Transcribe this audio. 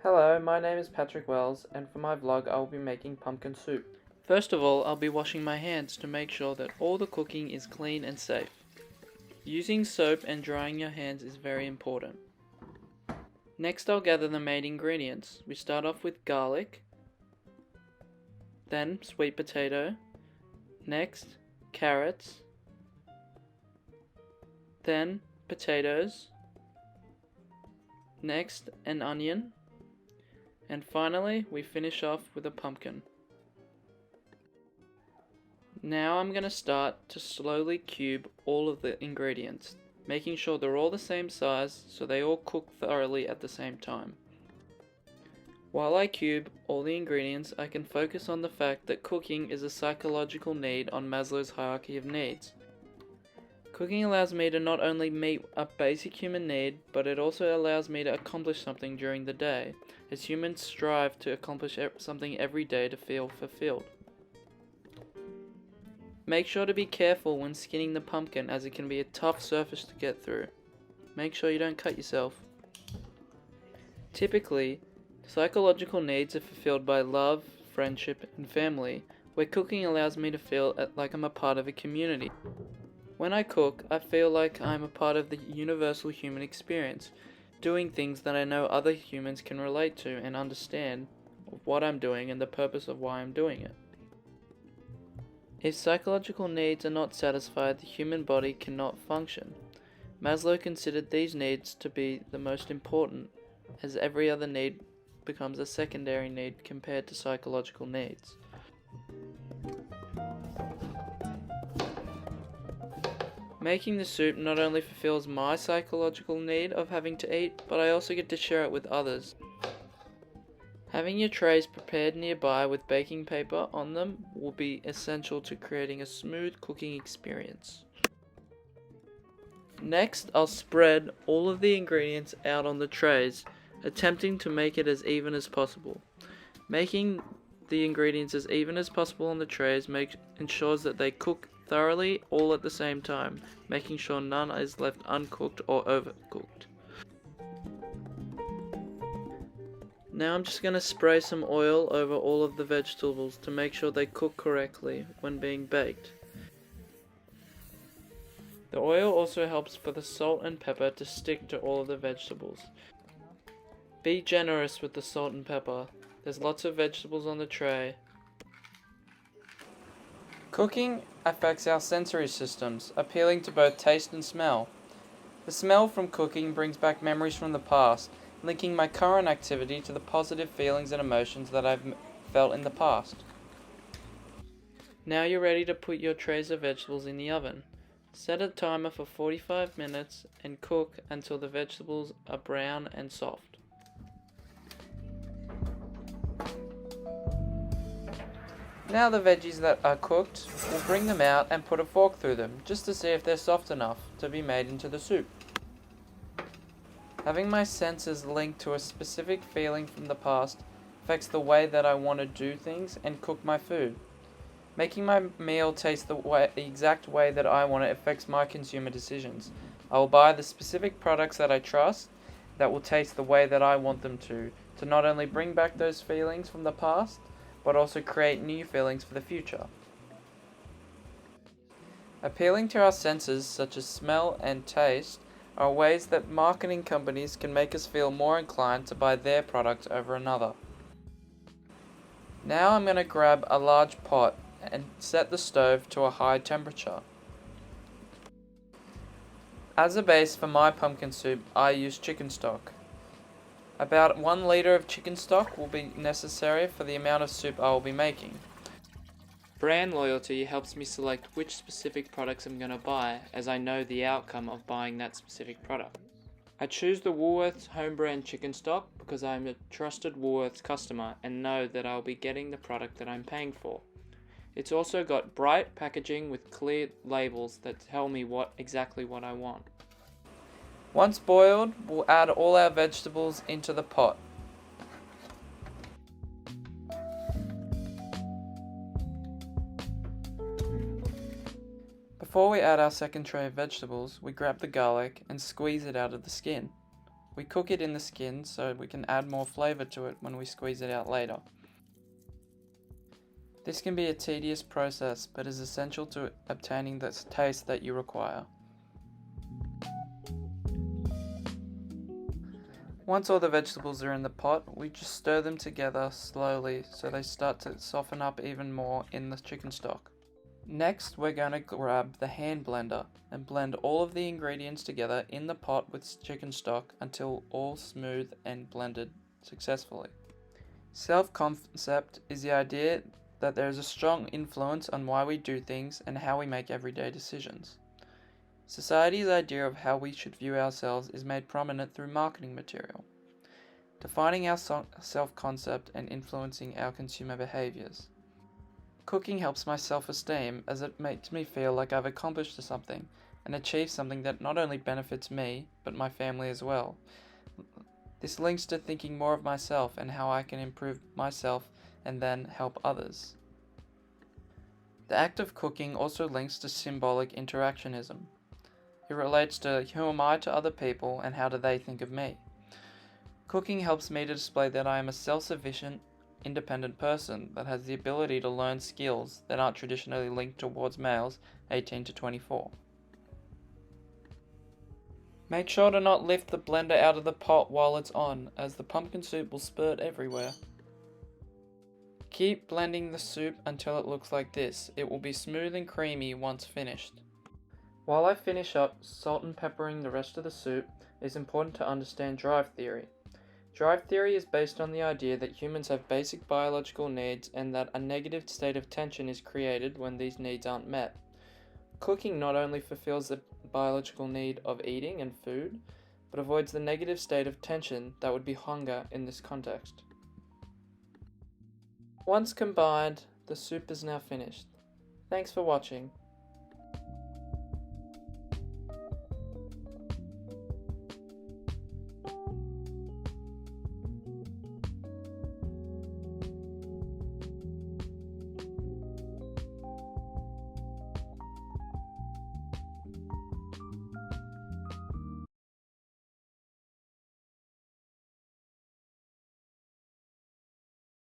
Hello, my name is Patrick Wells, and for my vlog I will be making pumpkin soup. First of all, I'll be washing my hands to make sure that all the cooking is clean and safe. Using soap and drying your hands is very important. Next I'll gather the main ingredients. We start off with garlic, then sweet potato, next carrots, then potatoes, next an onion, and finally we finish off with a pumpkin. Now I'm going to start to slowly cube all of the ingredients, making sure they're all the same size so they all cook thoroughly at the same time. While I cube all the ingredients, I can focus on the fact that cooking is a psychological need on Maslow's hierarchy of needs. Cooking allows me to not only meet a basic human need, but it also allows me to accomplish something during the day, as humans strive to accomplish something every day to feel fulfilled. Make sure to be careful when skinning the pumpkin, as it can be a tough surface to get through. Make sure you don't cut yourself. Typically, psychological needs are fulfilled by love, friendship, and family, where cooking allows me to feel like I'm a part of a community. When I cook, I feel like I'm a part of the universal human experience, doing things that I know other humans can relate to and understand what I'm doing and the purpose of why I'm doing it. If psychological needs are not satisfied, the human body cannot function. Maslow considered these needs to be the most important, as every other need becomes a secondary need compared to psychological needs. Making the soup not only fulfills my psychological need of having to eat, but I also get to share it with others. Having your trays prepared nearby with baking paper on them will be essential to creating a smooth cooking experience. Next, I'll spread all of the ingredients out on the trays, attempting to make it as even as possible. Making the ingredients as even as possible on the trays ensures that they cook thoroughly all at the same time, making sure none is left uncooked or overcooked. Now I'm just going to spray some oil over all of the vegetables to make sure they cook correctly when being baked. The oil also helps for the salt and pepper to stick to all of the vegetables. Be generous with the salt and pepper. There's lots of vegetables on the tray. Cooking affects our sensory systems, appealing to both taste and smell. The smell from cooking brings back memories from the past, linking my current activity to the positive feelings and emotions that I've felt in the past. Now you're ready to put your trays of vegetables in the oven. Set a timer for 45 minutes and cook until the vegetables are brown and soft. Now the veggies that are cooked, we'll bring them out and put a fork through them, just to see if they're soft enough to be made into the soup. Having my senses linked to a specific feeling from the past affects the way that I want to do things and cook my food. Making my meal taste the exact way that I want it affects my consumer decisions. I will buy the specific products that I trust that will taste the way that I want them to not only bring back those feelings from the past, but also create new feelings for the future. Appealing to our senses, such as smell and taste, are ways that marketing companies can make us feel more inclined to buy their product over another. Now I'm going to grab a large pot and set the stove to a high temperature. As a base for my pumpkin soup, I use chicken stock. About 1 liter of chicken stock will be necessary for the amount of soup I will be making. Brand loyalty helps me select which specific products I'm going to buy, as I know the outcome of buying that specific product. I choose the Woolworths home brand chicken stock because I'm a trusted Woolworths customer and know that I'll be getting the product that I'm paying for. It's also got bright packaging with clear labels that tell me exactly what I want. Once boiled, we'll add all our vegetables into the pot. Before we add our second tray of vegetables, we grab the garlic and squeeze it out of the skin. We cook it in the skin so we can add more flavor to it when we squeeze it out later. This can be a tedious process, but is essential to obtaining the taste that you require. Once all the vegetables are in the pot, we just stir them together slowly so they start to soften up even more in the chicken stock. Next, we're going to grab the hand blender and blend all of the ingredients together in the pot with chicken stock until all smooth and blended successfully. Self-concept is the idea that there is a strong influence on why we do things and how we make everyday decisions. Society's idea of how we should view ourselves is made prominent through marketing material, defining our self-concept and influencing our consumer behaviors. Cooking helps my self-esteem as it makes me feel like I've accomplished something and achieved something that not only benefits me, but my family as well. This links to thinking more of myself and how I can improve myself and then help others. The act of cooking also links to symbolic interactionism. It relates to who am I to other people and how do they think of me. Cooking helps me to display that I am a self-sufficient, independent person that has the ability to learn skills that aren't traditionally linked towards males 18 to 24. Make sure to not lift the blender out of the pot while it's on, as the pumpkin soup will spurt everywhere. Keep blending the soup until it looks like this. It will be smooth and creamy once finished. While I finish up salt and peppering the rest of the soup, it is important to understand drive theory. Drive theory is based on the idea that humans have basic biological needs and that a negative state of tension is created when these needs aren't met. Cooking not only fulfills the biological need of eating and food, but avoids the negative state of tension that would be hunger in this context. Once combined, the soup is now finished. Thanks for watching.